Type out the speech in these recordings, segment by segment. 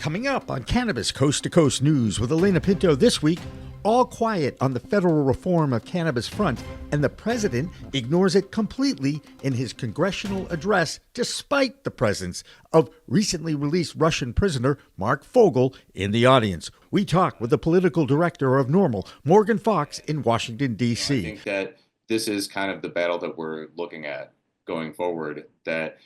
Coming up on Cannabis Coast to Coast News with Alaina Pinto this week, all quiet on the federal reform of cannabis front, and the president ignores it completely in his congressional address, despite the presence of recently released Russian prisoner Mark Fogel in the audience. We talk with the political director of NORML, Morgan Fox, in Washington, D.C. I think that this is kind of the battle that we're looking at going forward, that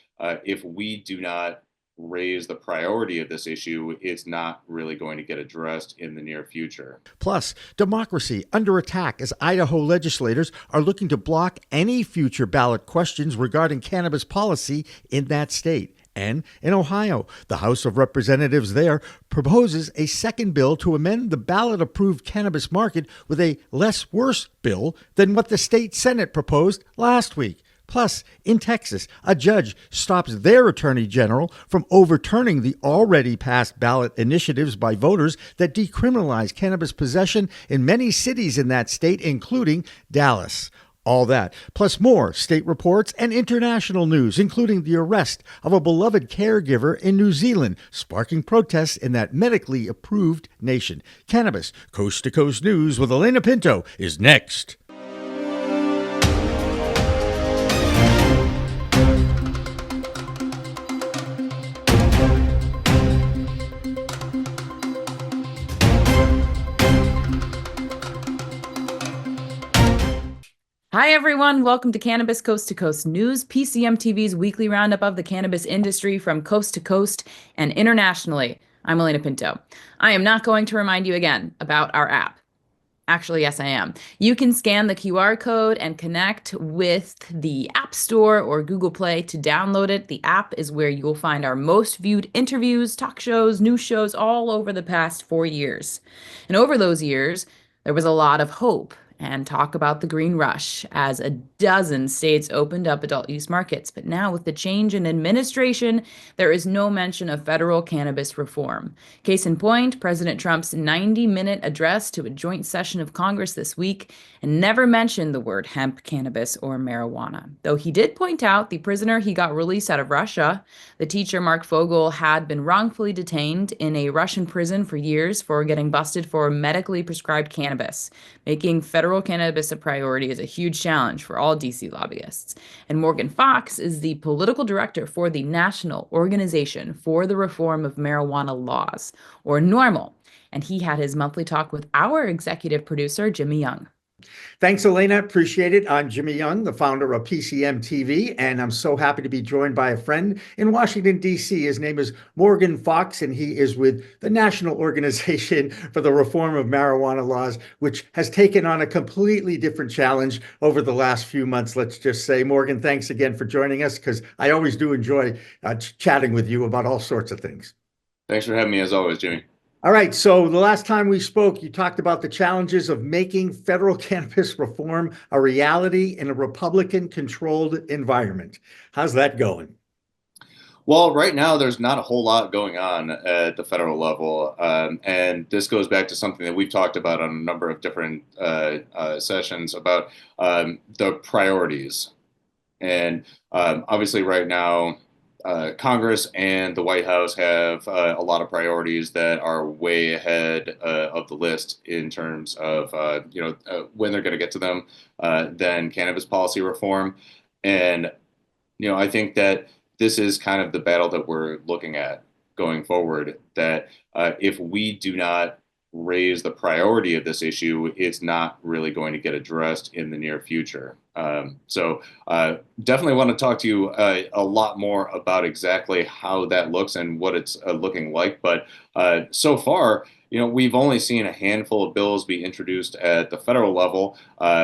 if we do not raise the priority of this issue, it's not really going to get addressed in the near future. Plus, democracy under attack as Idaho legislators are looking to block any future ballot questions regarding cannabis policy in that state. And in Ohio, the House of Representatives there proposes a second bill to amend the ballot-approved cannabis market with a less worse bill than what the state Senate proposed last week. Plus, in Texas, a judge stops their attorney general from overturning the already passed ballot initiatives by voters that decriminalize cannabis possession in many cities in that state, including Dallas. All that, plus more state reports and international news, including the arrest of a beloved caregiver in New Zealand, sparking protests in that medically approved nation. Cannabis Coast to Coast News with Alaina Pinto is next. Hi, everyone. Welcome to Cannabis Coast to Coast News, PCM TV's weekly roundup of the cannabis industry from coast to coast and internationally. I'm Alaina Pinto. I am not going to remind you again about our app. Actually, yes, I am. You can scan the QR code and connect with the App Store or Google Play to download it. The app is where you will find our most viewed interviews, talk shows, news shows all over the past 4 years. And over those years, there was a lot of hope and talk about the green rush as a dozen states opened up adult use markets. But now with the change in administration, there is no mention of federal cannabis reform. Case in point, President Trump's 90-minute address to a joint session of Congress this week and never mentioned the word hemp, cannabis, or marijuana. Though he did point out the prisoner he got released out of Russia, the teacher Mark Fogel, had been wrongfully detained in a Russian prison for years for getting busted for medically prescribed cannabis. Making federal cannabis a priority is a huge challenge for all DC lobbyists. And Morgan Fox is the political director for the National Organization for the Reform of Marijuana Laws, or NORML. And he had his monthly talk with our executive producer, Jimmy Young. Thanks, Alaina. Appreciate it. I'm Jimmy Young, the founder of PCM TV, and I'm so happy to be joined by a friend in Washington, D.C. His name is Morgan Fox, and he is with the National Organization for the Reform of Marijuana Laws, which has taken on a completely different challenge over the last few months, let's just say. Morgan, thanks again for joining us, because I always do enjoy chatting with you about all sorts of things. Thanks for having me, as always, Jimmy. All right. So the last time we spoke, you talked about the challenges of making federal cannabis reform a reality in a Republican-controlled environment. How's that going? Well, right now, there's not a whole lot going on at the federal level. And this goes back to something that we've talked about on a number of different sessions about the priorities. And obviously right now, Congress and the White House have a lot of priorities that are way ahead of the list in terms of when they're going to get to them than cannabis policy reform. And I think that this is kind of the battle that we're looking at going forward, that if we do not raise the priority of this issue, it's not really going to get addressed in the near future. So definitely want to talk to you a lot more about exactly how that looks and what it's looking like. But so far, we've only seen a handful of bills be introduced at the federal level.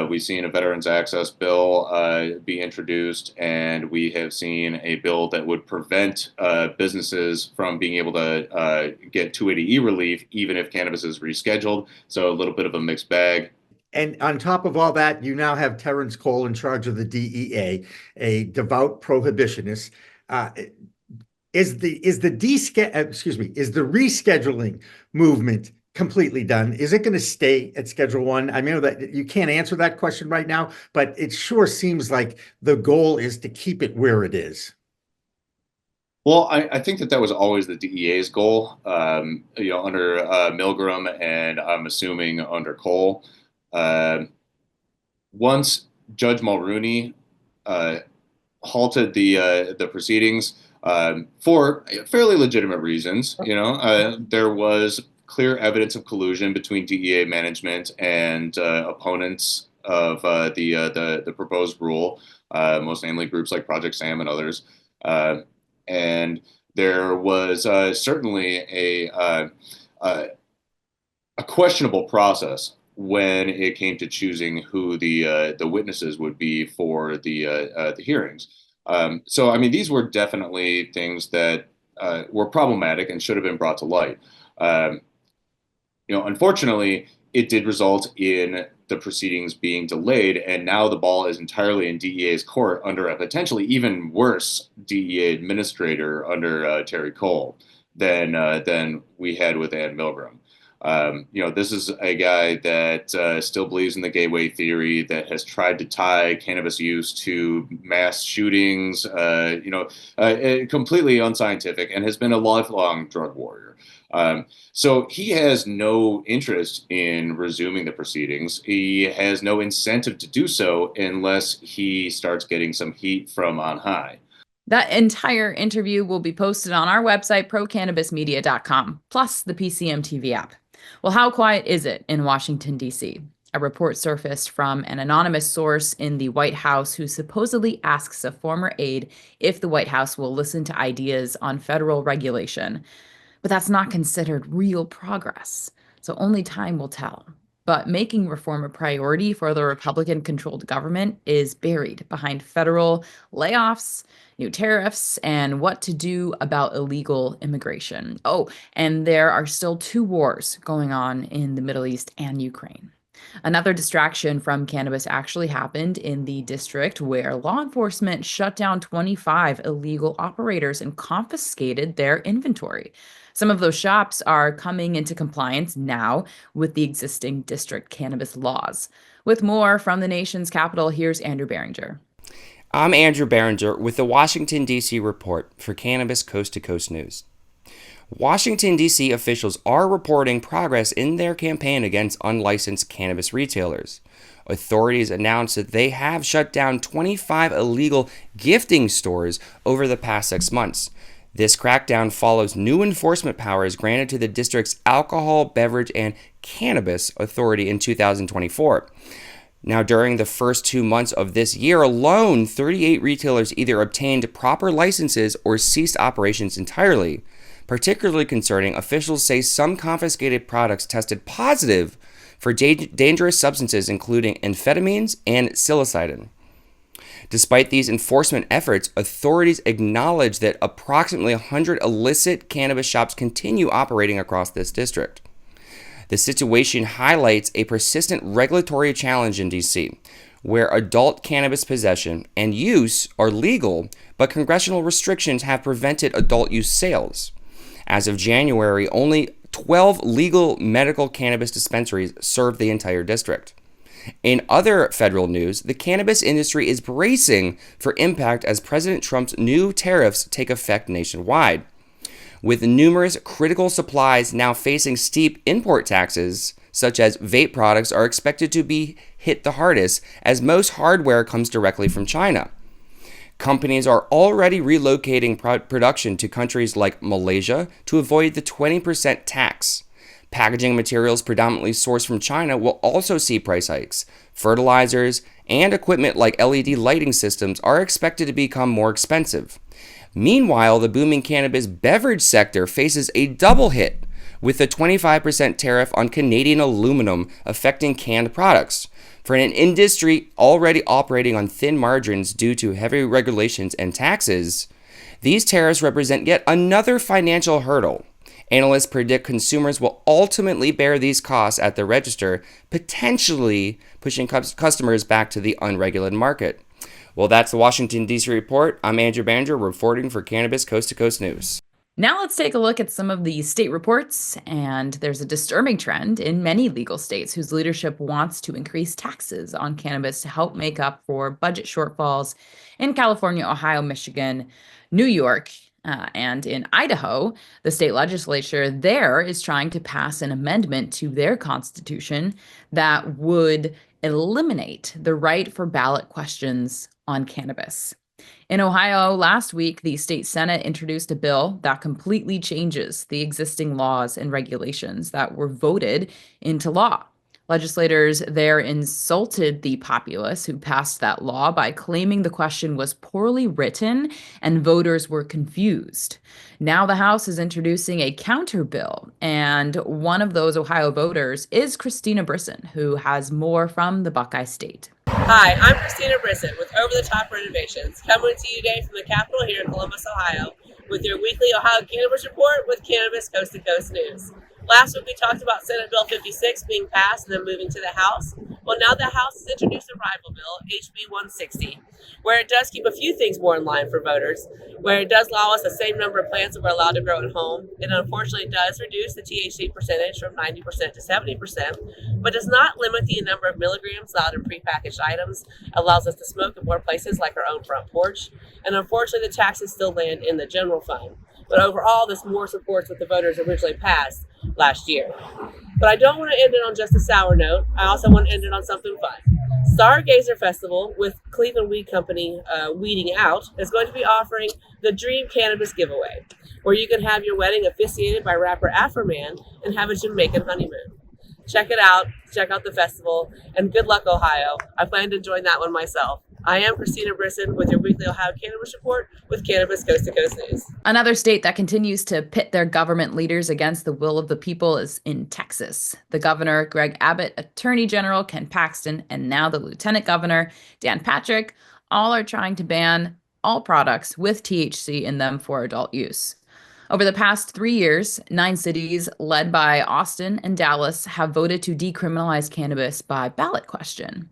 We've seen a Veterans Access bill be introduced, and we have seen a bill that would prevent businesses from being able to get 280E relief, even if cannabis is rescheduled. So a little bit of a mixed bag. And on top of all that, you now have Terrence Cole in charge of the DEA, a devout prohibitionist. Is the rescheduling movement completely done? Is it going to stay at Schedule 1? I know that you can't answer that question right now, but it sure seems like the goal is to keep it where it is. Well, I think that was always the DEA's goal, under Milgram, and I'm assuming under Cole. Uh, Once Judge Mulrooney uh, halted the proceedings for fairly legitimate reasons. There was clear evidence of collusion between DEA management and opponents of the proposed rule, most namely groups like Project Sam and others. Uh, and there was certainly uh, a questionable process when it came to choosing who the witnesses would be for the hearings. So, I mean, these were definitely things that were problematic and should have been brought to light. Um, Unfortunately, it did result in the proceedings being delayed, and now the ball is entirely in DEA's court under a potentially even worse DEA administrator under Terry Cole than we had with Ann Milgram. This is a guy that still believes in the gateway theory, that has tried to tie cannabis use to mass shootings, completely unscientific, and has been a lifelong drug warrior. So he has no interest in resuming the proceedings. He has no incentive to do so unless he starts getting some heat from on high. That entire interview will be posted on our website, procannabismedia.com, plus the PCM TV app. Well, how quiet is it in Washington, D.C.? A report surfaced from an anonymous source in the White House who supposedly asks a former aide if the White House will listen to ideas on federal regulation. But that's not considered real progress. So only time will tell. But making reform a priority for the Republican-controlled government is buried behind federal layoffs, new tariffs, and what to do about illegal immigration. Oh, and there are still two wars going on in the Middle East and Ukraine. Another distraction from cannabis actually happened in the district where law enforcement shut down 25 illegal operators and confiscated their inventory. Some of those shops are coming into compliance now with the existing district cannabis laws. With more from the nation's capital, here's Andrew Behringer. I'm Andrew Behringer with the Washington, D.C. report for Cannabis Coast to Coast News. Washington, D.C. officials are reporting progress in their campaign against unlicensed cannabis retailers. Authorities announced that they have shut down 25 illegal gifting stores over the past 6 months. This crackdown follows new enforcement powers granted to the district's Alcohol, Beverage, and Cannabis Authority in 2024. Now, during the first 2 months of this year alone, 38 retailers either obtained proper licenses or ceased operations entirely. Particularly concerning, officials say some confiscated products tested positive for dangerous substances including amphetamines and psilocybin. Despite these enforcement efforts, authorities acknowledge that approximately 100 illicit cannabis shops continue operating across this district. The situation highlights a persistent regulatory challenge in D.C., where adult cannabis possession and use are legal, but congressional restrictions have prevented adult use sales. As of January, only 12 legal medical cannabis dispensaries serve the entire district. In other federal news, the cannabis industry is bracing for impact as President Trump's new tariffs take effect nationwide. With numerous critical supplies now facing steep import taxes, such as vape products are expected to be hit the hardest, as most hardware comes directly from China. Companies are already relocating production to countries like Malaysia to avoid the 20% tax. Packaging materials predominantly sourced from China will also see price hikes. Fertilizers and equipment like LED lighting systems are expected to become more expensive. Meanwhile, the booming cannabis beverage sector faces a double hit, with a 25% tariff on Canadian aluminum affecting canned products. For an industry already operating on thin margins due to heavy regulations and taxes, these tariffs represent yet another financial hurdle. Analysts predict consumers will ultimately bear these costs at the register, potentially pushing customers back to the unregulated market. Well, that's the Washington, D.C. report. I'm Andrew Behringer, reporting for Cannabis Coast to Coast News. Now let's take a look at some of the state reports, and there's a disturbing trend in many legal states whose leadership wants to increase taxes on cannabis to help make up for budget shortfalls in California, Ohio, Michigan, New York, And in Idaho, the state legislature there is trying to pass an amendment to their constitution that would eliminate the right for ballot questions on cannabis. In Ohio, last week, the state Senate introduced a bill that completely changes the existing laws and regulations that were voted into law. Legislators there insulted the populace who passed that law by claiming the question was poorly written and voters were confused. Now the House is introducing a counter bill, and one of those Ohio voters is Christina Brisson, who has more from the Buckeye State. Hi, I'm Christina Brisson with Over the Top Renovations, coming to you today from the Capitol here in Columbus, Ohio, with your weekly Ohio Cannabis Report with Cannabis Coast to Coast News. Last week we talked about Senate Bill 56 being passed and then moving to the House. Well, now the House has introduced a rival bill, HB 160, where it does keep a few things more in line for voters, where it does allow us the same number of plants that we're allowed to grow at home. It unfortunately does reduce the THC percentage from 90% to 70%, but does not limit the number of milligrams allowed in prepackaged items, allows us to smoke in more places like our own front porch, and unfortunately the taxes still land in the general fund. But overall, this more supports what the voters originally passed last year. But I don't want to end it on just a sour note. I also want to end it on something fun. Stargazer Festival with Cleveland Weed Company Weeding Out is going to be offering the Dream Cannabis Giveaway, where you can have your wedding officiated by rapper Afroman and have a Jamaican honeymoon. Check it out. Check out the festival. And good luck, Ohio. I plan to join that one myself. I am Christina Brisson with your weekly Ohio Cannabis Report with Cannabis Coast to Coast News. Another state that continues to pit their government leaders against the will of the people is in Texas. The governor, Greg Abbott, Attorney General Ken Paxton, and now the Lieutenant Governor, Dan Patrick, all are trying to ban all products with THC in them for adult use. Over the past 3 years, 9 cities, led by Austin and Dallas, have voted to decriminalize cannabis by ballot question.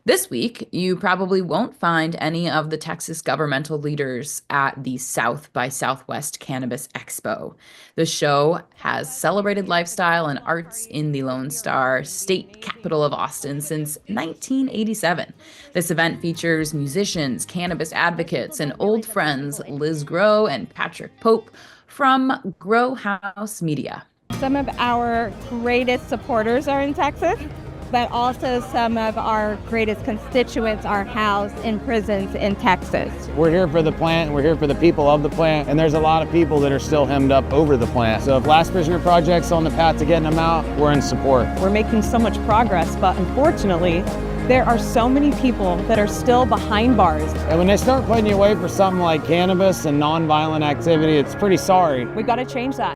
This week, you probably won't find any of the Texas governmental leaders at the South by Southwest Cannabis Expo. The show has celebrated lifestyle and arts in the Lone Star state capital of Austin since 1987. This event features musicians, cannabis advocates, and old friends Liz Grow and Patrick Pope from Grow House Media. Some of our greatest supporters are in Texas, but also some of our greatest constituents are housed in prisons in Texas. We're here for the plant, we're here for the people of the plant, and there's a lot of people that are still hemmed up over the plant. So if Last Prisoner Project's on the path to getting them out, we're in support. We're making so much progress, but unfortunately, there are so many people that are still behind bars. And when they start putting you away for something like cannabis and nonviolent activity, it's pretty sorry. We got to change that.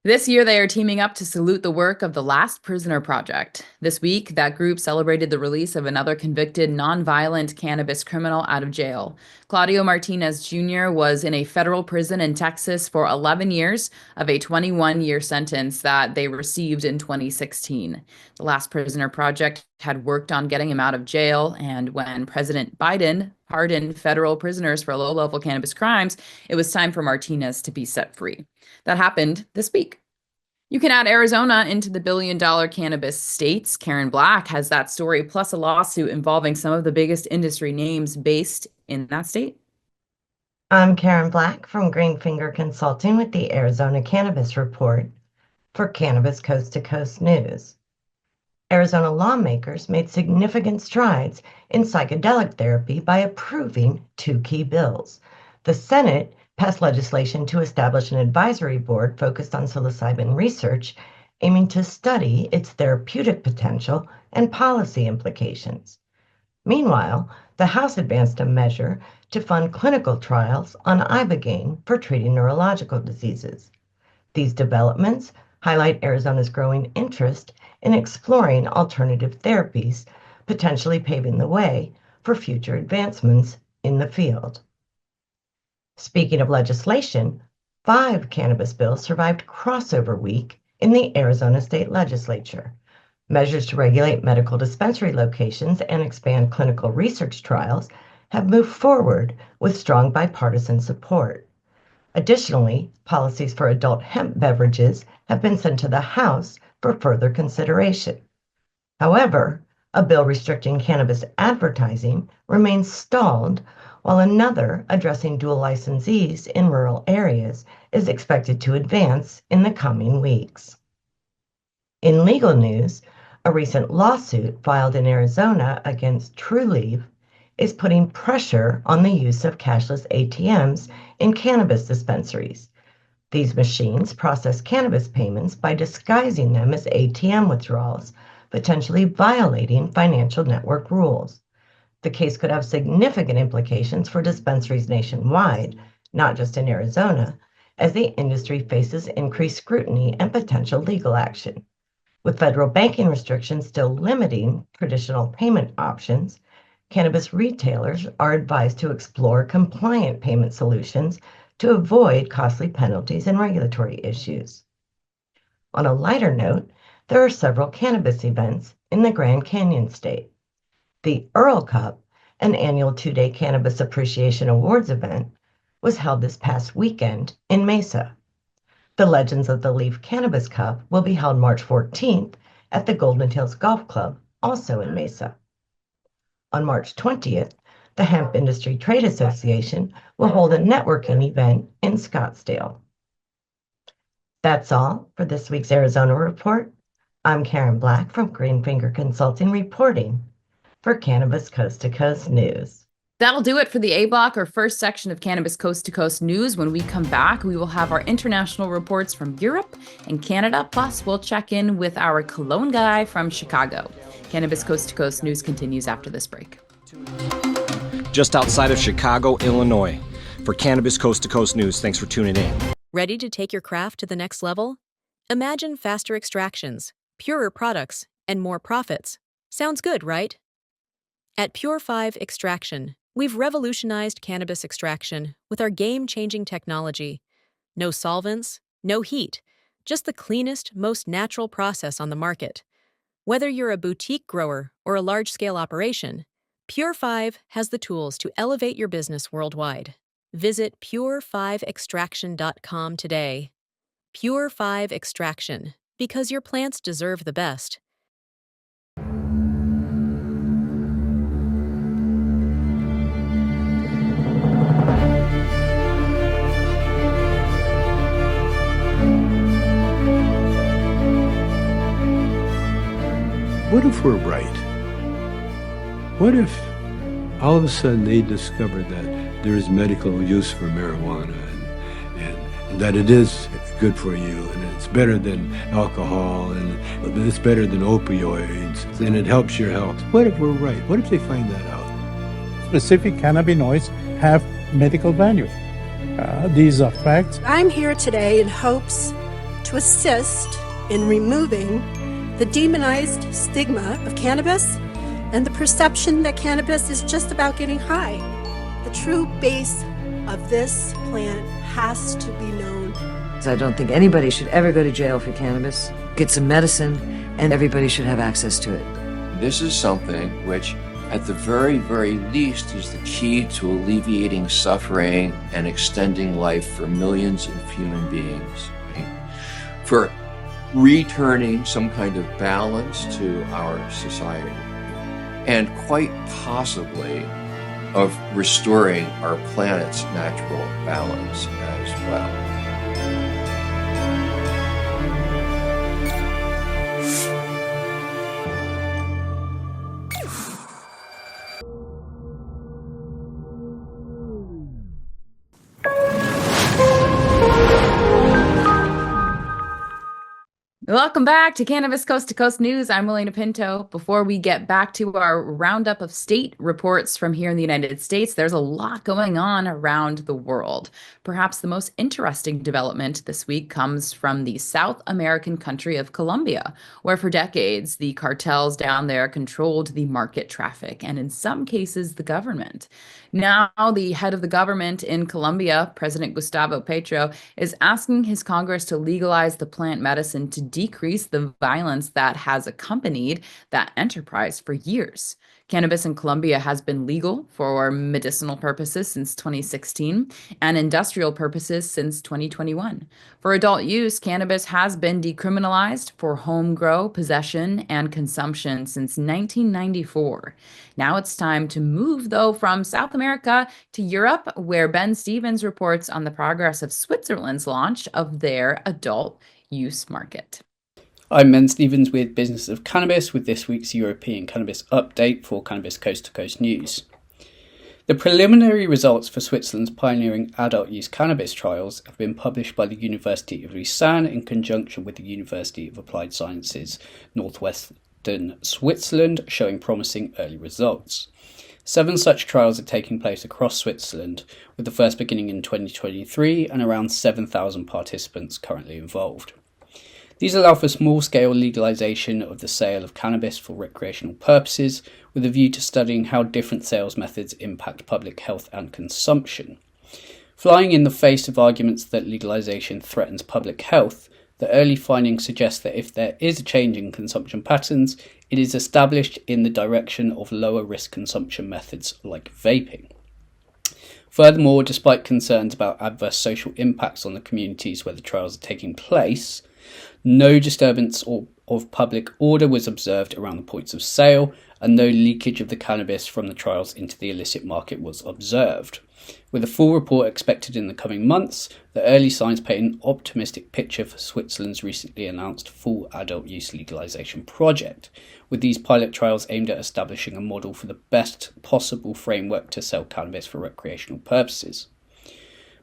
This year, they are teaming up to salute the work of the Last Prisoner Project. This week, that group celebrated the release of another convicted nonviolent cannabis criminal out of jail. Claudio Martinez Jr. was in a federal prison in Texas for 11 years of a 21-year sentence that they received in 2016. The Last Prisoner Project had worked on getting him out of jail, and when President Biden pardoned federal prisoners for low-level cannabis crimes, it was time for Martinez to be set free. That happened this week. You can add Arizona into the billion-dollar cannabis states. Karen Black has that story, plus a lawsuit involving some of the biggest industry names based in that state. I'm Karen Black from Greenfinger Consulting with the Arizona Cannabis Report for Cannabis Coast to Coast News. Arizona lawmakers made significant strides in psychedelic therapy by approving 2 key bills. The Senate passed legislation to establish an advisory board focused on psilocybin research, aiming to study its therapeutic potential and policy implications. Meanwhile, the House advanced a measure to fund clinical trials on ibogaine for treating neurological diseases. These developments highlight Arizona's growing interest in exploring alternative therapies, potentially paving the way for future advancements in the field. Speaking of legislation, 5 cannabis bills survived crossover week in the Arizona State Legislature. Measures to regulate medical dispensary locations and expand clinical research trials have moved forward with strong bipartisan support. Additionally, policies for adult hemp beverages have been sent to the House for further consideration. However, a bill restricting cannabis advertising remains stalled, while another addressing dual licensees in rural areas is expected to advance in the coming weeks. In legal news, a recent lawsuit filed in Arizona against Trulieve is putting pressure on the use of cashless ATMs in cannabis dispensaries. These machines process cannabis payments by disguising them as ATM withdrawals, potentially violating financial network rules. The case could have significant implications for dispensaries nationwide, not just in Arizona, as the industry faces increased scrutiny and potential legal action. With federal banking restrictions still limiting traditional payment options, cannabis retailers are advised to explore compliant payment solutions to avoid costly penalties and regulatory issues. On a lighter note, there are several cannabis events in the Grand Canyon State. The Earl Cup, an annual two-day Cannabis Appreciation Awards event, was held this past weekend in Mesa. The Legends of the Leaf Cannabis Cup will be held March 14th at the Golden Hills Golf Club, also in Mesa. On March 20th, the Hemp Industry Trade Association will hold a networking event in Scottsdale. That's all for this week's Arizona Report. I'm Karen Black from Greenfinger Consulting reporting for Cannabis Coast to Coast News. That'll do it for the A Block, or first section of Cannabis Coast to Coast News. When we come back, we will have our international reports from Europe and Canada, plus we'll check in with our Cologne guy from Chicago. Cannabis Coast to Coast News continues after this break. Just outside of Chicago, Illinois. For Cannabis Coast to Coast News, thanks for tuning in. Ready to take your craft to the next level? Imagine faster extractions, purer products, and more profits. Sounds good, right? At Pure 5 Extraction, we've revolutionized cannabis extraction with our game-changing technology. No solvents, no heat, just the cleanest, most natural process on the market. Whether you're a boutique grower or a large-scale operation, Pure 5 has the tools to elevate your business worldwide. Visit pure5extraction.com today. Pure 5 Extraction, because your plants deserve the best. What if we're right? What if all of a sudden they discovered that there is medical use for marijuana and that it is good for you and it's better than alcohol and it's better than opioids and it helps your health? What if we're right? What if they find that out? Specific cannabinoids have medical value. These are facts. I'm here today in hopes to assist in removing the demonized stigma of cannabis and the perception that cannabis is just about getting high. The true base of this plant has to be known. I don't think anybody should ever go to jail for cannabis. It's a medicine, and everybody should have access to it. This is something which, at the very, very least, is the key to alleviating suffering and extending life for millions of human beings. Right? For returning some kind of balance to our society, and quite possibly of restoring our planet's natural balance as well. Welcome back to Cannabis Coast to Coast News. I'm Alaina Pinto. Before we get back to our roundup of state reports from here in the United States, there's a lot going on around the world. Perhaps the most interesting development this week comes from the South American country of Colombia, where for decades the cartels down there controlled the market traffic and in some cases the government. Now the head of the government in Colombia, President Gustavo Petro, is asking his Congress to legalize the plant medicine to decrease the violence that has accompanied that enterprise for years. Cannabis in Colombia has been legal for medicinal purposes since 2016 and industrial purposes since 2021. For adult use, cannabis has been decriminalized for home grow, possession, and consumption since 1994. Now it's time to move, though, from South America to Europe, where Ben Stevens reports on the progress of Switzerland's launch of their adult use market. I'm Ben Stevens with Business of Cannabis with this week's European Cannabis Update for Cannabis Coast to Coast News. The preliminary results for Switzerland's pioneering adult use cannabis trials have been published by the University of Lausanne in conjunction with the University of Applied Sciences Northwestern Switzerland, showing promising early results. 7 such trials are taking place across Switzerland, with the first beginning in 2023 and around 7,000 participants currently involved. These allow for small-scale legalization of the sale of cannabis for recreational purposes, with a view to studying how different sales methods impact public health and consumption. Flying in the face of arguments that legalization threatens public health, the early findings suggest that if there is a change in consumption patterns, it is established in the direction of lower-risk consumption methods like vaping. Furthermore, despite concerns about adverse social impacts on the communities where the trials are taking place, no disturbance of public order was observed around the points of sale, and no leakage of the cannabis from the trials into the illicit market was observed. With a full report expected in the coming months, the early signs paint an optimistic picture for Switzerland's recently announced full adult use legalization project, with these pilot trials aimed at establishing a model for the best possible framework to sell cannabis for recreational purposes.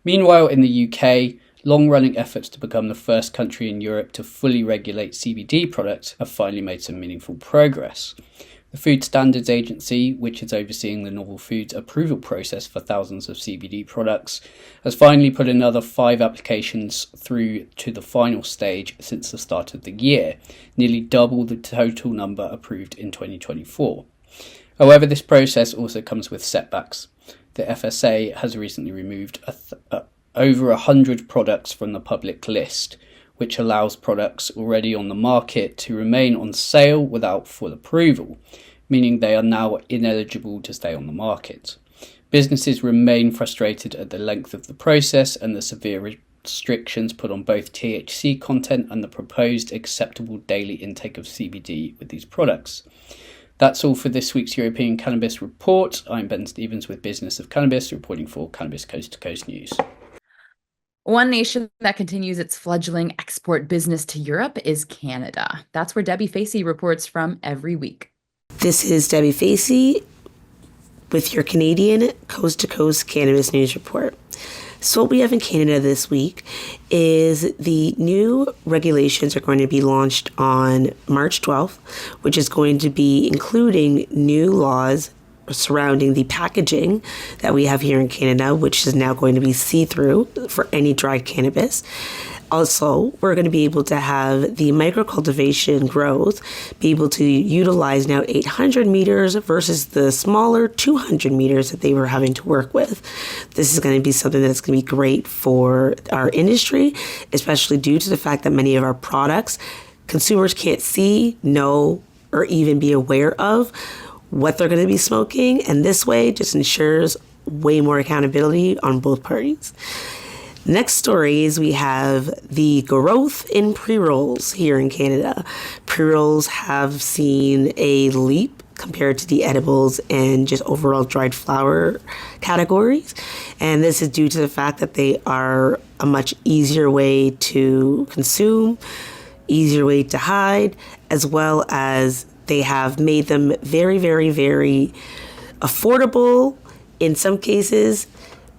Meanwhile, in the UK, long-running efforts to become the first country in Europe to fully regulate CBD products have finally made some meaningful progress. The Food Standards Agency, which is overseeing the novel foods approval process for thousands of CBD products, has finally put another 5 applications through to the final stage since the start of the year, nearly double the total number approved in 2024. However, this process also comes with setbacks. The FSA has recently removed over 100 products from the public list, which allows products already on the market to remain on sale without full approval, meaning they are now ineligible to stay on the market. Businesses remain frustrated at the length of the process and the severe restrictions put on both THC content and the proposed acceptable daily intake of CBD with these products. That's all for this week's European Cannabis Report. I'm Ben Stevens with Business of Cannabis, reporting for Cannabis Coast to Coast News. One nation that continues its fledgling export business to Europe is Canada. That's where Debi Facey reports from every week. This is Debi Facey with your Canadian Coast to Coast Cannabis News Report. So what we have in Canada this week is the new regulations are going to be launched on March 12th, which is going to be including new laws surrounding the packaging that we have here in Canada, which is now going to be see-through for any dried cannabis. Also, we're going to be able to have the microcultivation growth be able to utilize now 800 meters versus the smaller 200 meters that they were having to work with. This is going to be something that's going to be great for our industry, especially due to the fact that many of our products consumers can't see, know, or even be aware of what they're going to be smoking, and this way just ensures way more accountability on both parties. Next story is we have the growth in pre-rolls here in Canada. Pre-rolls have seen a leap compared to the edibles and just overall dried flower categories, and this is due to the fact that they are a much easier way to consume, easier way to hide, as well as they have made them very, very, very affordable in some cases,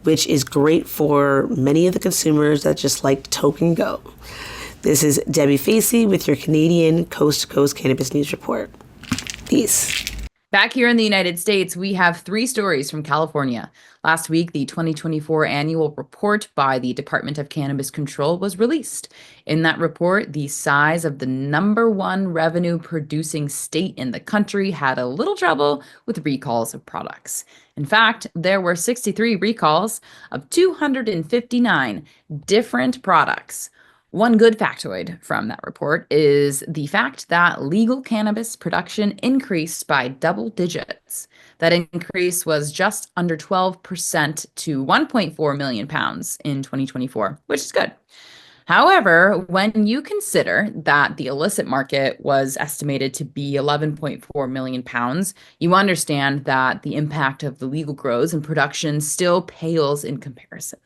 which is great for many of the consumers that just like to toke and go. This is Debi Facey with your Canadian Coast to Coast Cannabis News Report. Peace. Back here in the United States, we have 3 stories from California. Last week, the 2024 annual report by the Department of Cannabis Control was released. In that report, the size of the #1 revenue-producing state in the country had a little trouble with recalls of products. In fact, there were 63 recalls of 259 different products. One good factoid from that report is the fact that legal cannabis production increased by double digits. That increase was just under 12% to 1.4 million pounds in 2024, which is good. However, when you consider that the illicit market was estimated to be 11.4 million pounds, you understand that the impact of the legal grows and production still pales in comparison.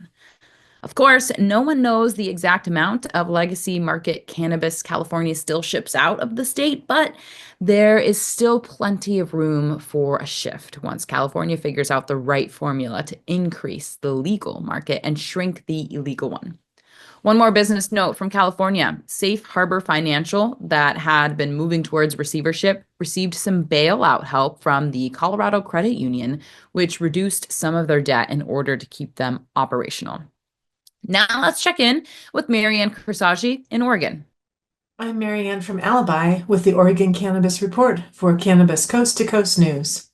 Of course, no one knows the exact amount of legacy market cannabis California still ships out of the state, but there is still plenty of room for a shift once California figures out the right formula to increase the legal market and shrink the illegal one. One more business note from California. Safe Harbor Financial, that had been moving towards receivership, received some bailout help from the Colorado Credit Union, which reduced some of their debt in order to keep them operational. Now let's check in with Marianne Cursetjee in Oregon. I'm Marianne from Alibi with the Oregon Cannabis Report for Cannabis Coast to Coast News.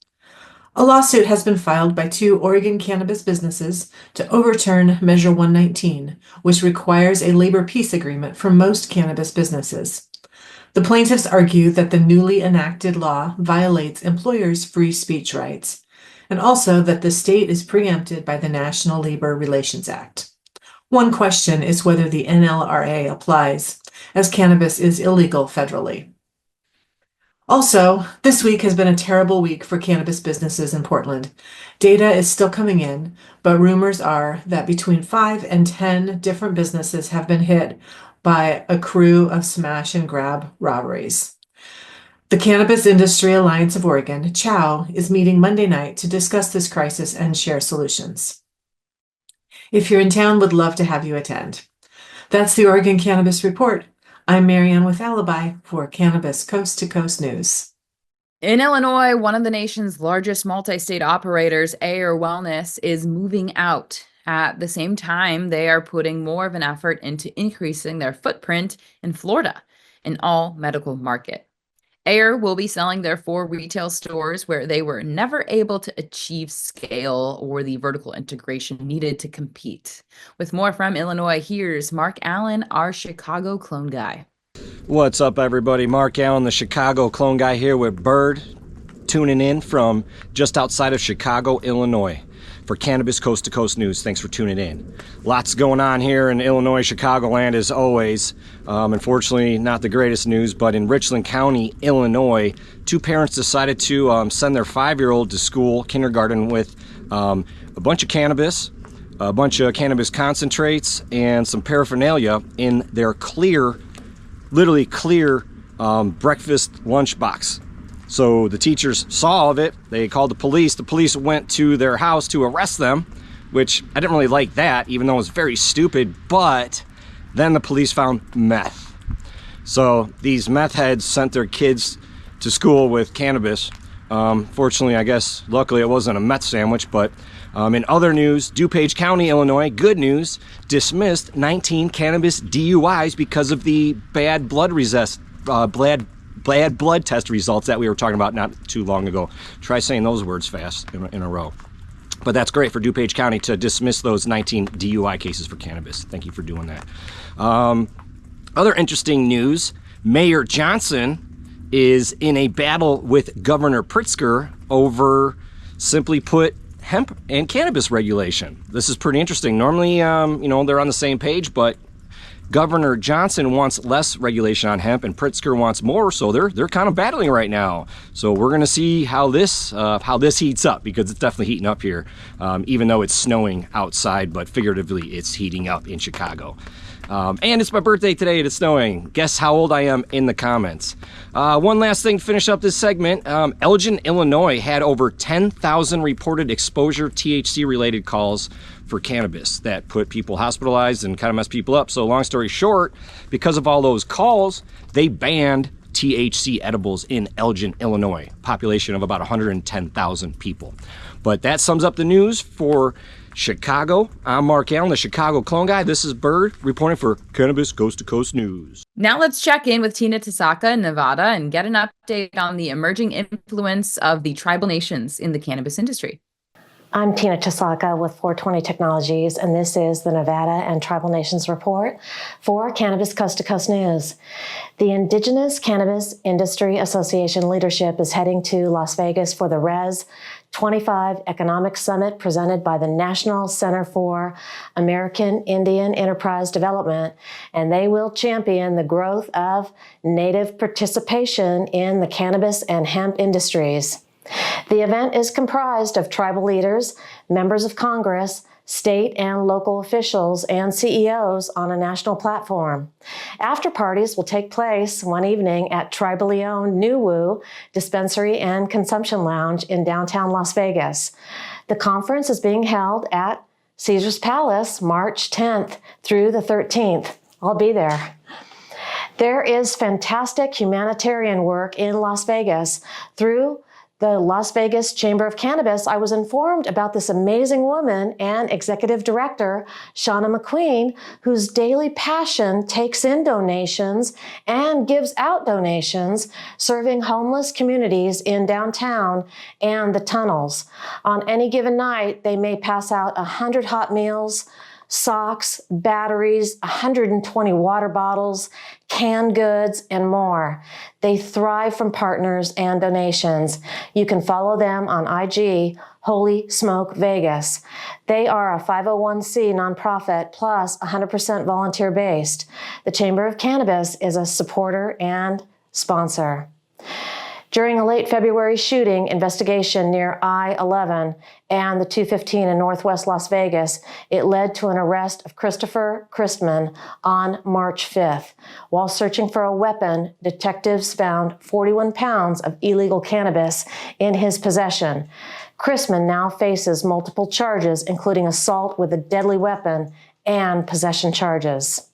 A lawsuit has been filed by 2 Oregon cannabis businesses to overturn Measure 119, which requires a labor peace agreement for most cannabis businesses. The plaintiffs argue that the newly enacted law violates employers' free speech rights, and also that the state is preempted by the National Labor Relations Act. One question is whether the NLRA applies, as cannabis is illegal federally. Also, this week has been a terrible week for cannabis businesses in Portland. Data is still coming in, but rumors are that between 5 and 10 different businesses have been hit by a crew of smash and grab robberies. The Cannabis Industry Alliance of Oregon, CHOW, is meeting Monday night to discuss this crisis and share solutions. If you're in town, would love to have you attend. That's the Oregon Cannabis Report. I'm Marianne with Alibi for Cannabis Coast to Coast News. In Illinois, one of the nation's largest multi-state operators, Ayr Wellness, is moving out. At the same time, they are putting more of an effort into increasing their footprint in Florida, an all-medical market. Ayr will be selling their 4 retail stores where they were never able to achieve scale or the vertical integration needed to compete. With more from Illinois, here's Mark Allen, our Chicago clone guy. What's up, everybody? Mark Allen, the Chicago clone guy, here with Bird, tuning in from just outside of Chicago, Illinois, for Cannabis Coast to Coast News. Thanks for tuning in. Lots going on here in Illinois, Chicagoland, as always. Unfortunately, not the greatest news, but in Richland County, Illinois, 2 parents decided to send their 5-year-old to school, kindergarten, with a bunch of cannabis concentrates, and some paraphernalia in their literally clear breakfast lunchbox. So the teachers saw all of it. They called the police. The police went to their house to arrest them, which I didn't really like that, even though it was very stupid. But then the police found meth. So these meth heads sent their kids to school with cannabis. Fortunately, I guess, luckily it wasn't a meth sandwich. But in other news, DuPage County, Illinois, good news, dismissed 19 cannabis DUIs because of the bad blood test results that we were talking about not too long ago. Try saying those words fast in a row. But that's great for DuPage County to dismiss those 19 DUI cases for cannabis. Thank you for doing that. Other interesting news, Mayor Johnson is in a battle with Governor Pritzker over, simply put, hemp and cannabis regulation. This is pretty interesting. Normally, they're on the same page, but Governor Johnson wants less regulation on hemp, and Pritzker wants more, so they're kind of battling right now. So we're going to see how this heats up, because it's definitely heating up here, even though it's snowing outside, but figuratively it's heating up in Chicago. And it's my birthday today, and it's snowing. Guess how old I am in the comments. One last thing to finish up this segment. Elgin, Illinois had over 10,000 reported exposure THC-related calls for cannabis that put people hospitalized and kind of messed people up. So long story short, because of all those calls, they banned THC edibles in Elgin, Illinois. Population of about 110,000 people. But that sums up the news for Chicago. I'm Mark Allen, the Chicago clone guy. This is Bird reporting for Cannabis Coast to Coast News. Now let's check in with Tina Tasaka in Nevada and get an update on the emerging influence of the tribal nations in the cannabis industry. I'm Tina Chisaka with 420 Technologies, and this is the Nevada and Tribal Nations Report for Cannabis Coast to Coast News. The Indigenous Cannabis Industry Association leadership is heading to Las Vegas for the Res 25 Economic Summit presented by the National Center for American Indian Enterprise Development, and they will champion the growth of Native participation in the cannabis and hemp industries. The event is comprised of tribal leaders, members of Congress, state and local officials, and CEOs on a national platform. After parties will take place one evening at tribally owned New Woo Dispensary and Consumption Lounge in downtown Las Vegas. The conference is being held at Caesars Palace March 10th through the 13th. I'll be there. There is fantastic humanitarian work in Las Vegas. Through the Las Vegas Chamber of Cannabis, I was informed about this amazing woman and executive director, Shauna McQueen, whose daily passion takes in donations and gives out donations, serving homeless communities in downtown and the tunnels. On any given night, they may pass out 100 hot meals, socks, batteries, 120 water bottles, canned goods, and more. They thrive from partners and donations. You can follow them on IG, Holy Smoke Vegas. They are a 501c nonprofit plus 100% volunteer based. The Chamber of Cannabis is a supporter and sponsor. During a late February shooting investigation near I-11 and the 215 in Northwest Las Vegas, it led to an arrest of Christopher Christman on March 5th. While searching for a weapon, detectives found 41 pounds of illegal cannabis in his possession. Christman now faces multiple charges, including assault with a deadly weapon and possession charges.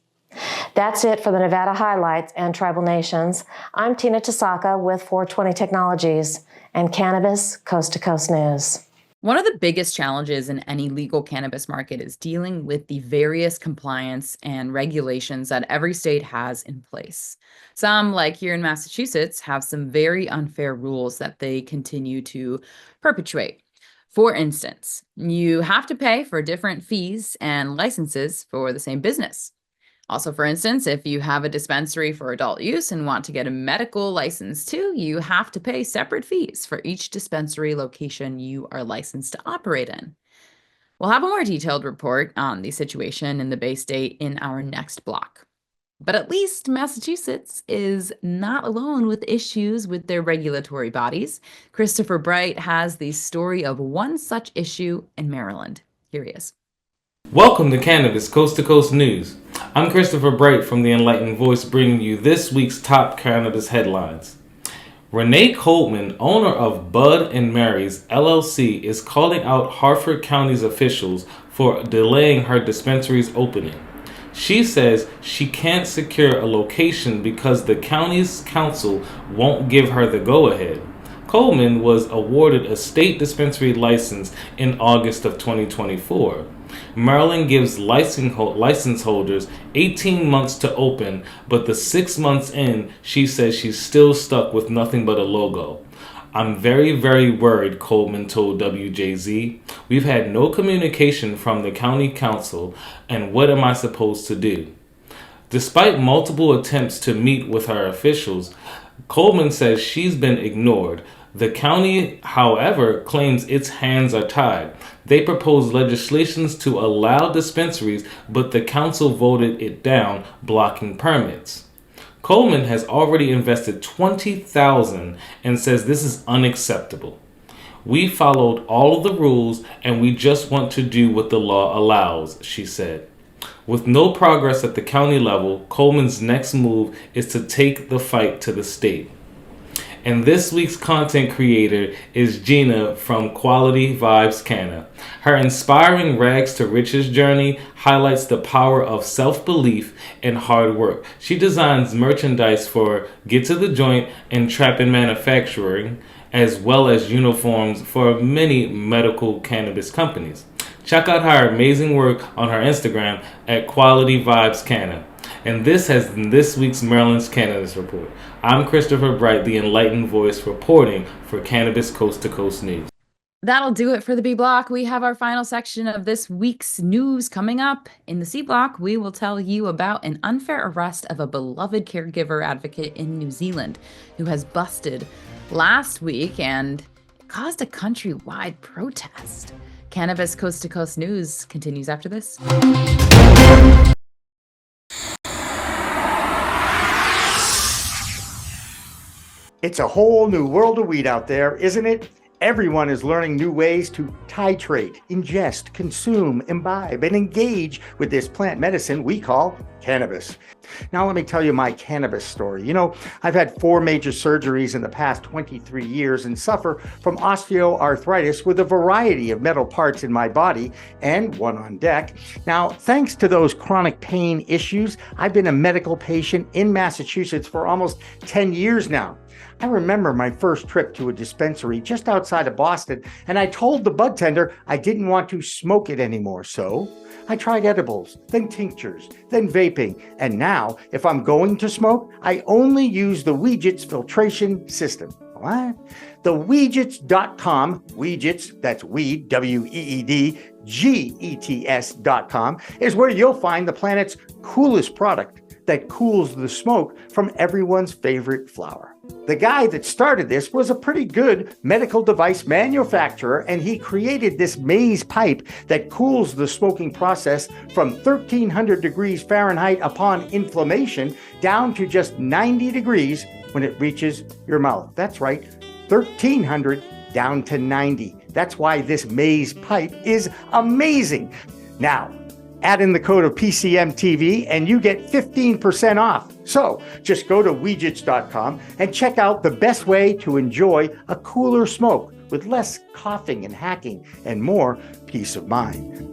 That's it for the Nevada highlights and tribal nations. I'm Tina Chisaka with 420 Technologies and Cannabis Coast to Coast News. One of the biggest challenges in any legal cannabis market is dealing with the various compliance and regulations that every state has in place. Some, like here in Massachusetts, have some very unfair rules that they continue to perpetuate. For instance, you have to pay for different fees and licenses for the same business. Also, for instance, if you have a dispensary for adult use and want to get a medical license too, you have to pay separate fees for each dispensary location you are licensed to operate in. We'll have a more detailed report on the situation in the Bay State in our next block. But at least Massachusetts is not alone with issues with their regulatory bodies. Christopher Bright has the story of one such issue in Maryland. Here he is. Welcome to Cannabis Coast to Coast News. I'm Christopher Bright from The Enlightened Voice, bringing you this week's top cannabis headlines. Renee Coleman, owner of Bud and Mary's LLC, is calling out Harford County's officials for delaying her dispensary's opening. She says she can't secure a location because the county's council won't give her the go-ahead. Coleman was awarded a state dispensary license in August of 2024. Maryland gives license holders 18 months to open, but the 6 months in, she says she's still stuck with nothing but a logo. I'm very, very worried, Coleman told WJZ. We've had no communication from the county council, and what am I supposed to do? Despite multiple attempts to meet with her officials, Coleman says she's been ignored. The county, however, claims its hands are tied. They proposed legislation to allow dispensaries, but the council voted it down, blocking permits. Coleman has already invested $20,000 and says this is unacceptable. We followed all of the rules and we just want to do what the law allows, she said. With no progress at the county level, Coleman's next move is to take the fight to the state. And this week's content creator is Gina from Quality Vibes Canna. Her inspiring rags to riches journey highlights the power of self-belief and hard work. She designs merchandise for Get to the Joint and Trappin' Manufacturing, as well as uniforms for many medical cannabis companies. Check out her amazing work on her Instagram at Quality Vibes Canna. And this has been this week's Maryland's Cannabis Report. I'm Christopher Bright, the Enlightened Voice, reporting for Cannabis Coast to Coast News. That'll do it for the B block. We have our final section of this week's news coming up. In the C block, we will tell you about an unfair arrest of a beloved caregiver advocate in New Zealand who has busted last week and caused a countrywide protest. Cannabis Coast to Coast News continues after this. It's a whole new world of weed out there, isn't it? Everyone is learning new ways to titrate, ingest, consume, imbibe, and engage with this plant medicine we call cannabis. Now, let me tell you my cannabis story. You know, I've had 4 major surgeries in the past 23 years and suffer from osteoarthritis with a variety of metal parts in my body and one on deck. Now, thanks to those chronic pain issues, I've been a medical patient in Massachusetts for almost 10 years now. I remember my first trip to a dispensary just outside of Boston, and I told the bud tender I didn't want to smoke it anymore. So I tried edibles, then tinctures, then vaping, and now if I'm going to smoke, I only use the Weejits filtration system. What? The Weejits.com, Weejits, that's weed, W-E-E-D, G-E-T-S.com, is where you'll find the planet's coolest product that cools the smoke from everyone's favorite flower. The guy that started this was a pretty good medical device manufacturer, and he created this maze pipe that cools the smoking process from 1300 degrees Fahrenheit upon inflammation down to just 90 degrees when it reaches your mouth. That's right, 1300 down to 90. That's why this maze pipe is amazing. Now, add in the code of PCM TV and you get 15% off. So just go to Weejits.com and check out the best way to enjoy a cooler smoke with less coughing and hacking and more peace of mind.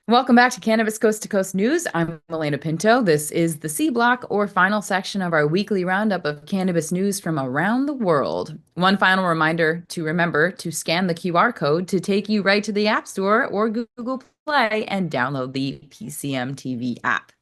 Welcome back to Cannabis Coast to Coast News. I'm Alaina Pinto. This is the C block, or final section of our weekly roundup of cannabis news from around the world. One final reminder to remember to scan the QR code to take you right to the App Store or Google Play and download the PCM TV app.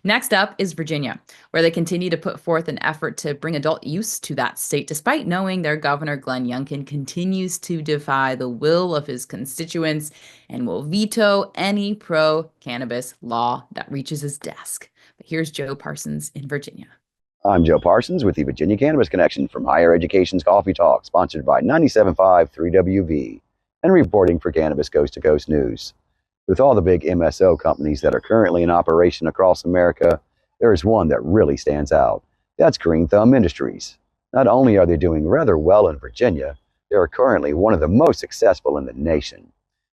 Next up is Virginia, where they continue to put forth an effort to bring adult use to that state, despite knowing their governor, Glenn Youngkin, continues to defy the will of his constituents and will veto any pro-cannabis law that reaches his desk. But here's Joe Parsons in Virginia. I'm Joe Parsons with the Virginia Cannabis Connection from Higher Education's Coffee Talk, sponsored by 97.5 3WV, and reporting for Cannabis Coast to Coast News. With all the big MSO companies that are currently in operation across America, there is one that really stands out. That's Green Thumb Industries. Not only are they doing rather well in Virginia, they are currently one of the most successful in the nation.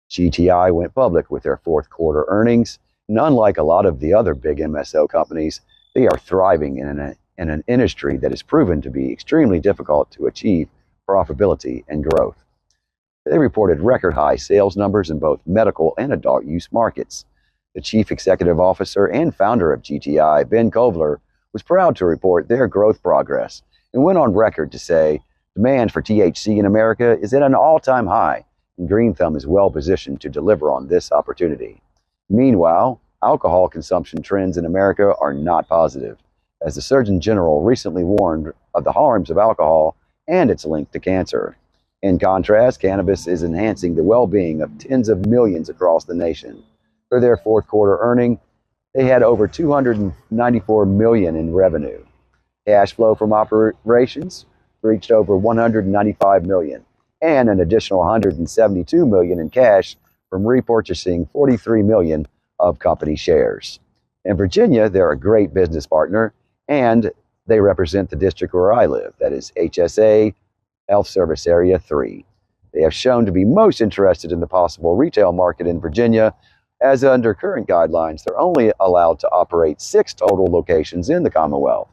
GTI went public with their fourth quarter earnings, and unlike a lot of the other big MSO companies, they are thriving in an industry that is proven to be extremely difficult to achieve profitability and growth. They reported record high sales numbers in both medical and adult use markets. The chief executive officer and founder of GTI, Ben Kovler, was proud to report their growth progress and went on record to say demand for THC in America is at an all-time high, and Green Thumb is well positioned to deliver on this opportunity. Meanwhile, alcohol consumption trends in America are not positive, as the Surgeon General recently warned of the harms of alcohol and its link to cancer. In contrast, cannabis is enhancing the well-being of tens of millions across the nation. For their fourth quarter earning, they had over $294 million in revenue. Cash flow from operations reached over $195 million, and an additional $172 million in cash from repurchasing $43 million of company shares. In Virginia, they're a great business partner, and they represent the district where I live, that is HSA Health Service Area 3. They have shown to be most interested in the possible retail market in Virginia, as under current guidelines, they're only allowed to operate 6 total locations in the Commonwealth.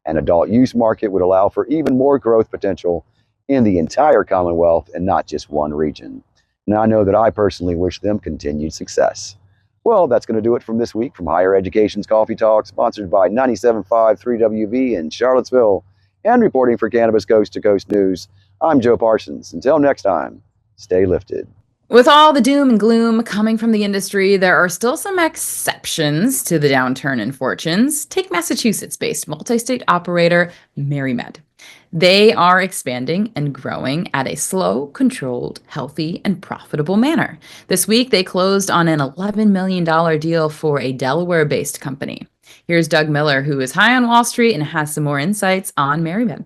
An adult use market would allow for even more growth potential in the entire Commonwealth and not just one region. And I know that I personally wish them continued success. Well, that's going to do it from this week from Higher Education's Coffee Talk, sponsored by 97.5 3WV in Charlottesville, and reporting for Cannabis Coast to Coast News. I'm Joe Parsons. Until next time, stay lifted. With all the doom and gloom coming from the industry, there are still some exceptions to the downturn in fortunes. Take Massachusetts-based multi-state operator MariMed. They are expanding and growing at a slow, controlled, healthy, and profitable manner. This week, they closed on an $11 million deal for a Delaware-based company. Here's Doug Miller, who is high on Wall Street and has some more insights on MariMed.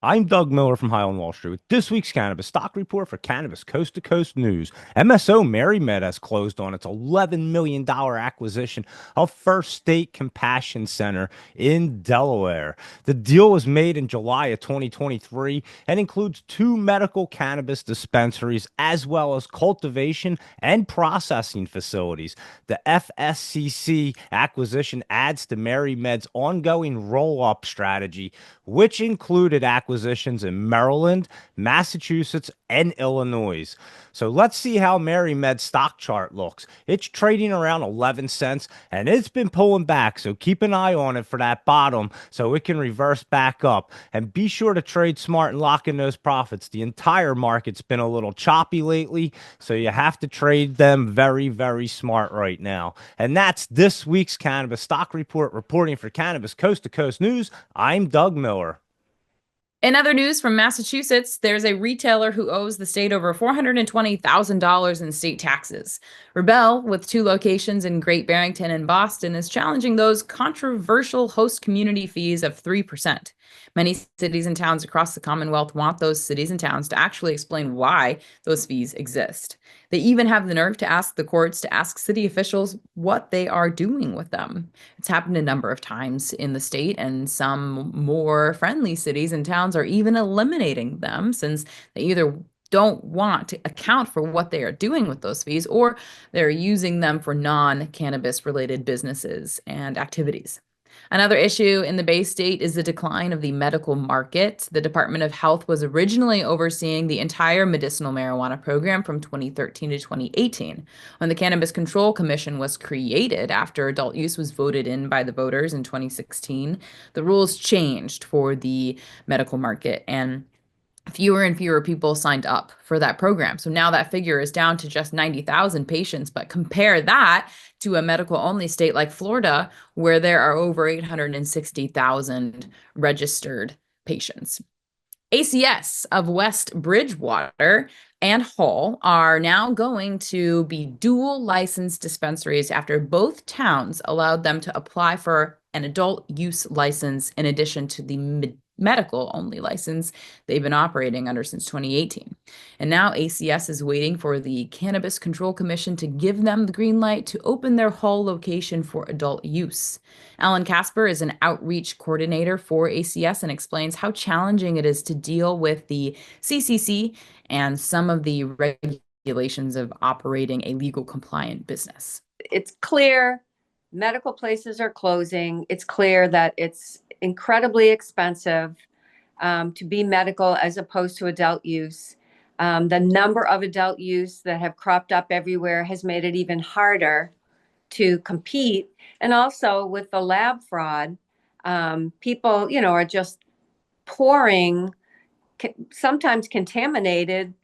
I'm Doug Miller from High on Wall Street with this week's Cannabis Stock Report for Cannabis Coast to Coast News. MSO MariMed has closed on its $11 million acquisition of First State Compassion Center in Delaware. The deal was made in July of 2023 and includes 2 medical cannabis dispensaries as well as cultivation and processing facilities. The FSCC acquisition adds to MariMed's ongoing roll-up strategy, which included acquisitions in Maryland, Massachusetts, and Illinois. So let's see how MariMed's stock chart looks. It's trading around 11 cents, and it's been pulling back, so keep an eye on it for that bottom so it can reverse back up. And be sure to trade smart and lock in those profits. The entire market's been a little choppy lately, so you have to trade them very, very smart right now. And that's this week's Cannabis Stock Report. Reporting for Cannabis Coast to Coast News, I'm Doug Miller. In other news from Massachusetts, there's a retailer who owes the state over $420,000 in state taxes. Rebel, with 2 locations in Great Barrington and Boston, is challenging those controversial host community fees of 3%. Many cities and towns across the Commonwealth want those cities and towns to actually explain why those fees exist. They even have the nerve to ask the courts to ask city officials what they are doing with them. It's happened a number of times in the state, and some more friendly cities and towns are even eliminating them since they either don't want to account for what they are doing with those fees or they're using them for non-cannabis related businesses and activities. Another issue in the Bay State is the decline of the medical market. The Department of Health was originally overseeing the entire medicinal marijuana program from 2013 to 2018. When the Cannabis Control Commission was created after adult use was voted in by the voters in 2016, the rules changed for the medical market, and fewer and fewer people signed up for that program. So now that figure is down to just 90,000 patients. But compare that to a medical-only state like Florida, where there are over 860,000 registered patients. ACS of West Bridgewater and Hull are now going to be dual licensed dispensaries after both towns allowed them to apply for an adult use license in addition to the medical only license they've been operating under since 2018. And now ACS is waiting for the Cannabis Control Commission to give them the green light to open their Hull location for adult use. Alan Casper is an outreach coordinator for ACS and explains how challenging it is to deal with the CCC and some of the regulations of operating a legal compliant business. It's clear medical places are closing. It's clear that it's incredibly expensive to be medical as opposed to adult use. The number of adult use that have cropped up everywhere has made it even harder to compete. And also with the lab fraud, people, are just pouring sometimes contaminated,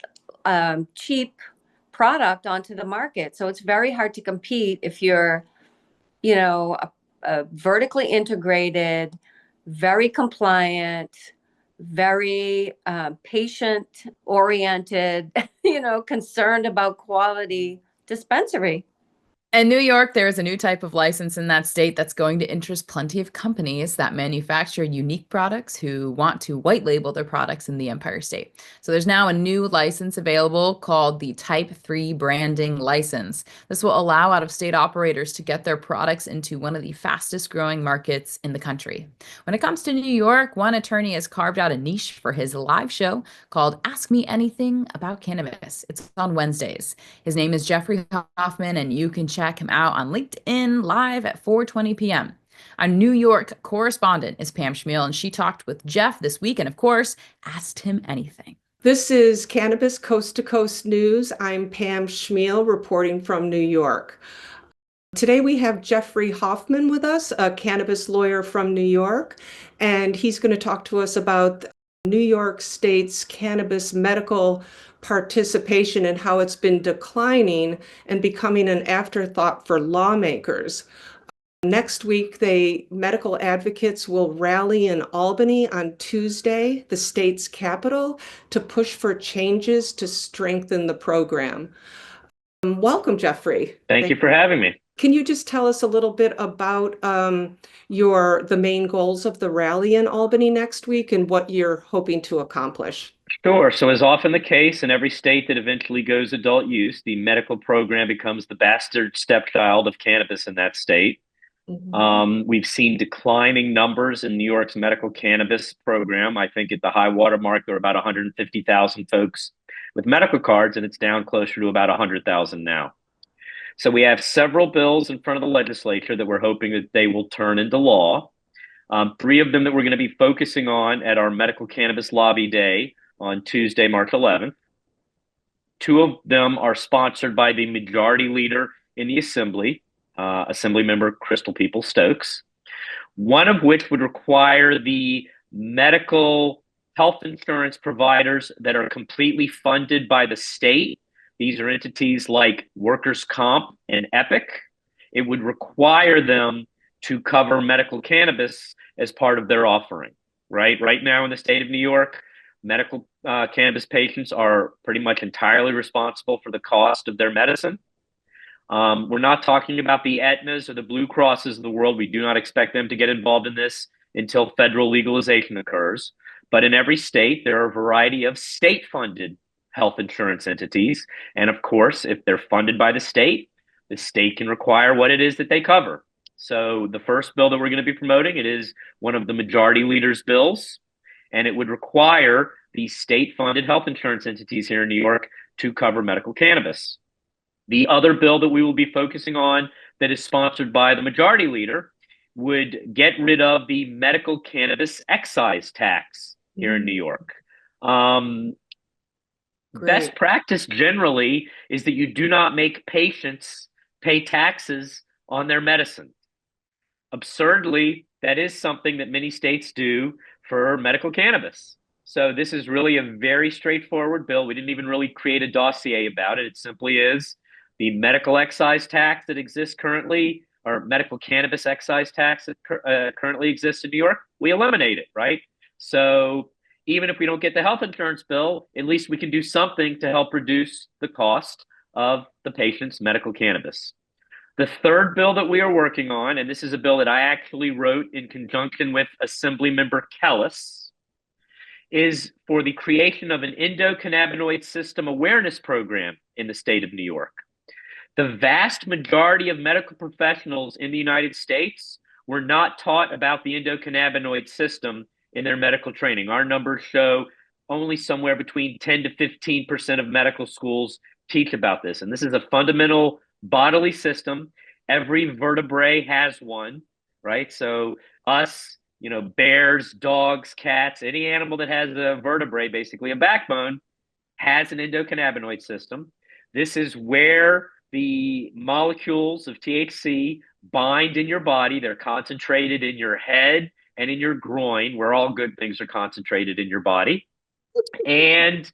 cheap product onto the market. So it's very hard to compete if you're, a vertically integrated, very compliant, very patient-oriented, concerned about quality dispensary. In New York, there is a new type of license in that state that's going to interest plenty of companies that manufacture unique products who want to white label their products in the Empire State. So there's now a new license available called the Type 3 Branding License. This will allow out-of-state operators to get their products into one of the fastest growing markets in the country. When it comes to New York, one attorney has carved out a niche for his live show called Ask Me Anything About Cannabis. It's on Wednesdays. His name is Jeffrey Hoffman, and you can check him out on LinkedIn live at 4:20 p.m. Our New York correspondent is Pam Schmiel, and she talked with Jeff this week and, of course, asked him anything. This is Cannabis Coast to Coast News. I'm Pam Schmiel reporting from New York. Today we have Jeffrey Hoffman with us, a cannabis lawyer from New York, and he's going to talk to us about New York State's cannabis medical participation and how it's been declining and becoming an afterthought for lawmakers. Next week, medical advocates will rally in Albany on Tuesday, the state's capital, to push for changes to strengthen the program. Welcome, Jeffrey. Thank you for having me. Can you just tell us a little bit about the main goals of the rally in Albany next week and what you're hoping to accomplish? Sure. So as often the case in every state that eventually goes adult use, the medical program becomes the bastard stepchild of cannabis in that state. We've seen declining numbers in New York's medical cannabis program. I think at the high water mark, there were about 150,000 folks with medical cards, and it's down closer to about 100,000 now. So we have several bills in front of the legislature that we're hoping that they will turn into law. 3 of them that we're going to be focusing on at our Medical Cannabis Lobby Day on Tuesday, March 11th. 2 of them are sponsored by the majority leader in the Assembly, Assemblymember Crystal Stokes. One of which would require the medical health insurance providers that are completely funded by the state. These are entities like Workers' Comp and Epic. It would require them to cover medical cannabis as part of their offering, right? Right now in the state of New York, medical cannabis patients are pretty much entirely responsible for the cost of their medicine. We're not talking about the Aetnas or the Blue Crosses of the world. We do not expect them to get involved in this until federal legalization occurs. But in every state, there are a variety of state-funded health insurance entities. And of course, if they're funded by the state can require what it is that they cover. So the first bill that we're going to be promoting, it is one of the majority leader's bills, and it would require the state-funded health insurance entities here in New York to cover medical cannabis. The other bill that we will be focusing on that is sponsored by the majority leader would get rid of the medical cannabis excise tax here in New York. Best practice generally is that you do not make patients pay taxes on their medicine. Absurdly, that is something that many states do for medical cannabis. So this is really a very straightforward bill. We didn't even really create a dossier about it. It simply is the medical excise tax that exists currently, or medical cannabis excise tax that currently exists in New York. We eliminate it, right? So even if we don't get the health insurance bill, at least we can do something to help reduce the cost of the patient's medical cannabis. The third bill that we are working on, and this is a bill that I actually wrote in conjunction with Assemblymember Kellis, is for the creation of an endocannabinoid system awareness program in the state of New York. The vast majority of medical professionals in the United States were not taught about the endocannabinoid system in their medical training. Our numbers show only somewhere between 10 to 15% of medical schools teach about this. And this is a fundamental bodily system. Every vertebrae has one, right? So us, bears, dogs, cats, any animal that has a vertebrae, basically a backbone, has an endocannabinoid system. This is where the molecules of THC bind in your body. They're concentrated in your head and in your groin, where all good things are concentrated in your body. And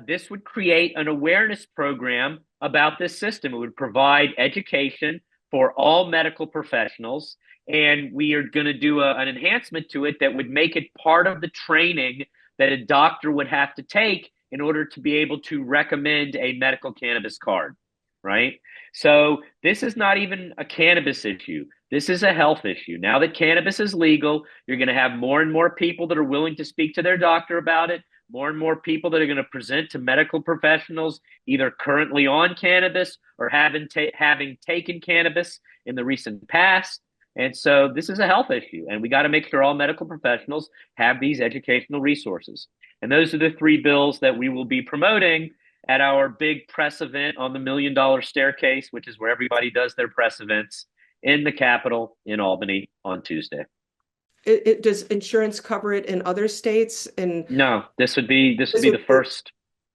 this would create an awareness program about this system. It would provide education for all medical professionals. And we are going to do an enhancement to it that would make it part of the training that a doctor would have to take in order to be able to recommend a medical cannabis card, right? So this is not even a cannabis issue. This is a health issue. Now that cannabis is legal, you're going to have more and more people that are willing to speak to their doctor about it, more and more people that are going to present to medical professionals, either currently on cannabis or having taken cannabis in the recent past. And so this is a health issue, and we got to make sure all medical professionals have these educational resources. And those are the 3 bills that we will be promoting at our big press event on the $1 Million Staircase, which is where everybody does their press events in the Capitol in Albany on Tuesday. Does insurance cover it in other states? And No, this would be the first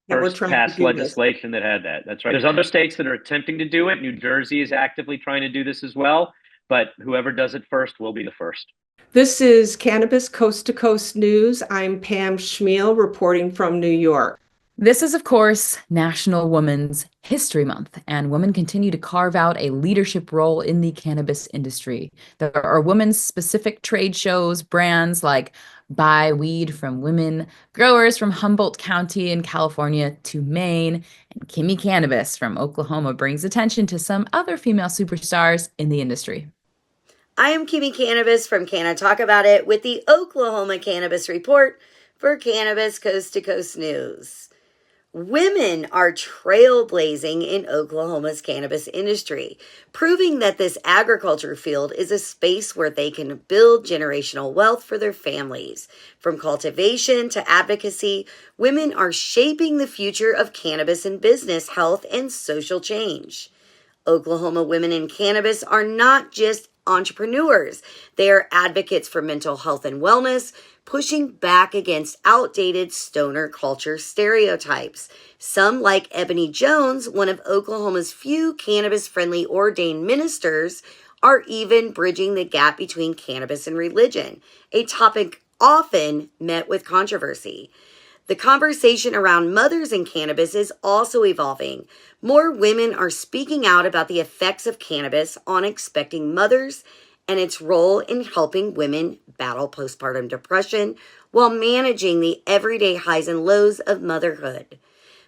we're trying to passed do this. legislation that had that. That's right. There's other states that are attempting to do it. New Jersey is actively trying to do this as well, but whoever does it first will be the first. This is Cannabis Coast to Coast News. I'm Pam Schmiel reporting from New York. This is, of course, National Women's History Month, and women continue to carve out a leadership role in the cannabis industry. There are women's specific trade shows, brands like Buy Weed from Women, growers from Humboldt County in California to Maine, and Kimmy Cannabis from Oklahoma brings attention to some other female superstars in the industry. I am Kimmy Cannabis from Can I Talk About It with the Oklahoma Cannabis Report for Cannabis Coast to Coast News. Women are trailblazing in Oklahoma's cannabis industry, proving that this agriculture field is a space where they can build generational wealth for their families. From cultivation to advocacy, women are shaping the future of cannabis in business, health, and social change. Oklahoma women in cannabis are not just entrepreneurs. They are advocates for mental health and wellness, pushing back against outdated stoner culture stereotypes. Some, like Ebony Jones, one of Oklahoma's few cannabis-friendly ordained ministers, are even bridging the gap between cannabis and religion, a topic often met with controversy. The conversation around mothers in cannabis is also evolving. More women are speaking out about the effects of cannabis on expecting mothers and its role in helping women battle postpartum depression while managing the everyday highs and lows of motherhood.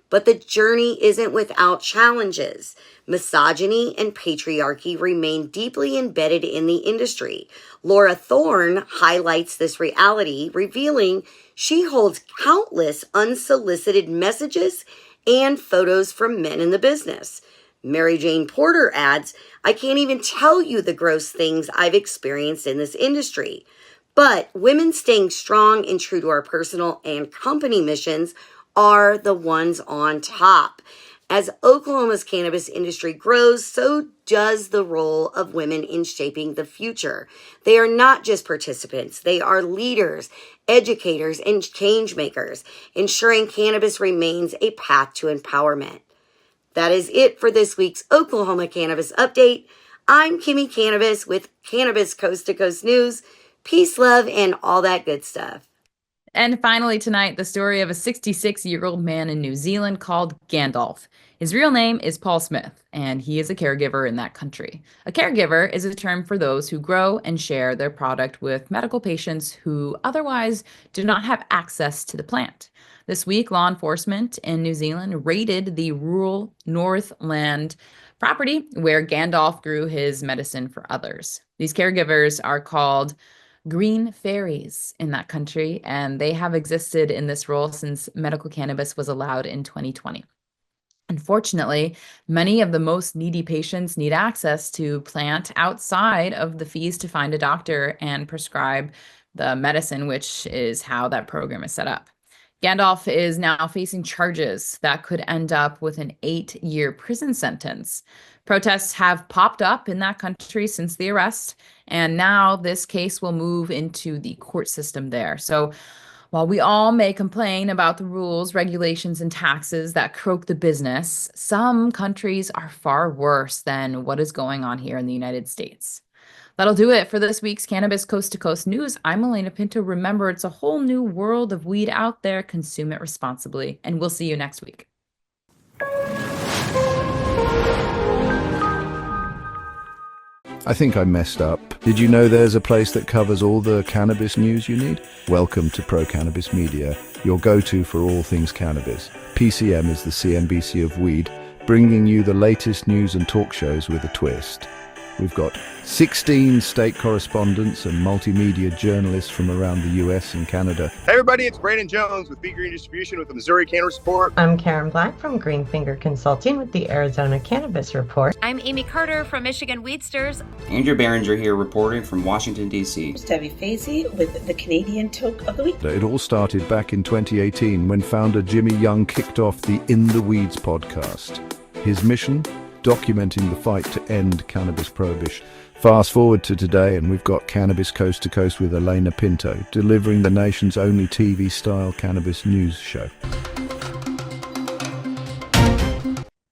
But the journey isn't without challenges. Misogyny and patriarchy remain deeply embedded in the industry. Laura Thorne highlights this reality, revealing she holds countless unsolicited messages and photos from men in the business. Mary Jane Porter adds, I can't even tell you the gross things I've experienced in this industry. But women staying strong and true to our personal and company missions are the ones on top. As Oklahoma's cannabis industry grows, so does the role of women in shaping the future. They are not just participants, they are leaders, educators, and change makers, ensuring cannabis remains a path to empowerment. That is it for this week's Oklahoma Cannabis Update. I'm Kimmy Cannabis with Cannabis Coast to Coast News. Peace, love, and all that good stuff. And finally tonight, the story of a 66-year-old man in New Zealand called Gandalf. His real name is Paul Smith, and he is a caregiver in that country. A caregiver is a term for those who grow and share their product with medical patients who otherwise do not have access to the plant. This week, law enforcement in New Zealand raided the rural Northland property where Gandalf grew his medicine for others. These caregivers are called green fairies in that country, and they have existed in this role since medical cannabis was allowed in 2020. Unfortunately, many of the most needy patients need access to plant outside of the fees to find a doctor and prescribe the medicine, which is how that program is set up. Gandalf is now facing charges that could end up with an 8-year prison sentence. Protests have popped up in that country since the arrest, and now this case will move into the court system there. So while we all may complain about the rules, regulations, and taxes that croak the business, some countries are far worse than what is going on here in the United States. That'll do it for this week's Cannabis Coast to Coast News. I'm Alaina Pinto. Remember, it's a whole new world of weed out there. Consume it responsibly, and we'll see you next week. I think I messed up. Did you know there's a place that covers all the cannabis news you need? Welcome to Pro Cannabis Media, your go-to for all things cannabis. PCM is the CNBC of weed, bringing you the latest news and talk shows with a twist. We've got 16 state correspondents and multimedia journalists from around the US and Canada. Hey everybody, it's Brandon Jones with Be Green Distribution with the Missouri Cannabis Report. I'm Karen Black from Green Finger Consulting with the Arizona Cannabis Report. I'm Amy Carter from Michigan Weedsters. Andrew Behringer here reporting from Washington, D.C. Debi Facey with the Canadian Toke of the Week. It all started back in 2018 when founder Jimmy Young kicked off the In the Weeds podcast. His mission? Documenting the fight to end cannabis prohibition. Fast forward to today and we've got Cannabis Coast to Coast with Alaina Pinto, delivering the nation's only TV-style cannabis news show.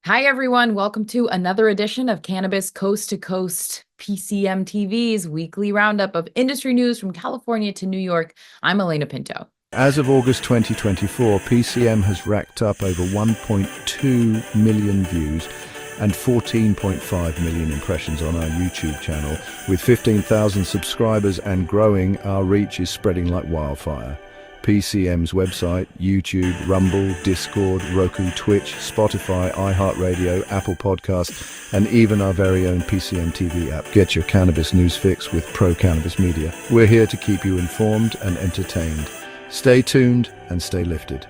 Hi, everyone. Welcome to another edition of Cannabis Coast to Coast, PCM TV's weekly roundup of industry news from California to New York. I'm Alaina Pinto. As of August 2024, PCM has racked up over 1.2 million views and 14.5 million impressions on our YouTube channel. With 15,000 subscribers and growing, our reach is spreading like wildfire. PCM's website, YouTube, Rumble, Discord, Roku, Twitch, Spotify, iHeartRadio, Apple Podcasts, and even our very own PCM TV app. Get your cannabis news fix with Pro Cannabis Media. We're here to keep you informed and entertained. Stay tuned and stay lifted.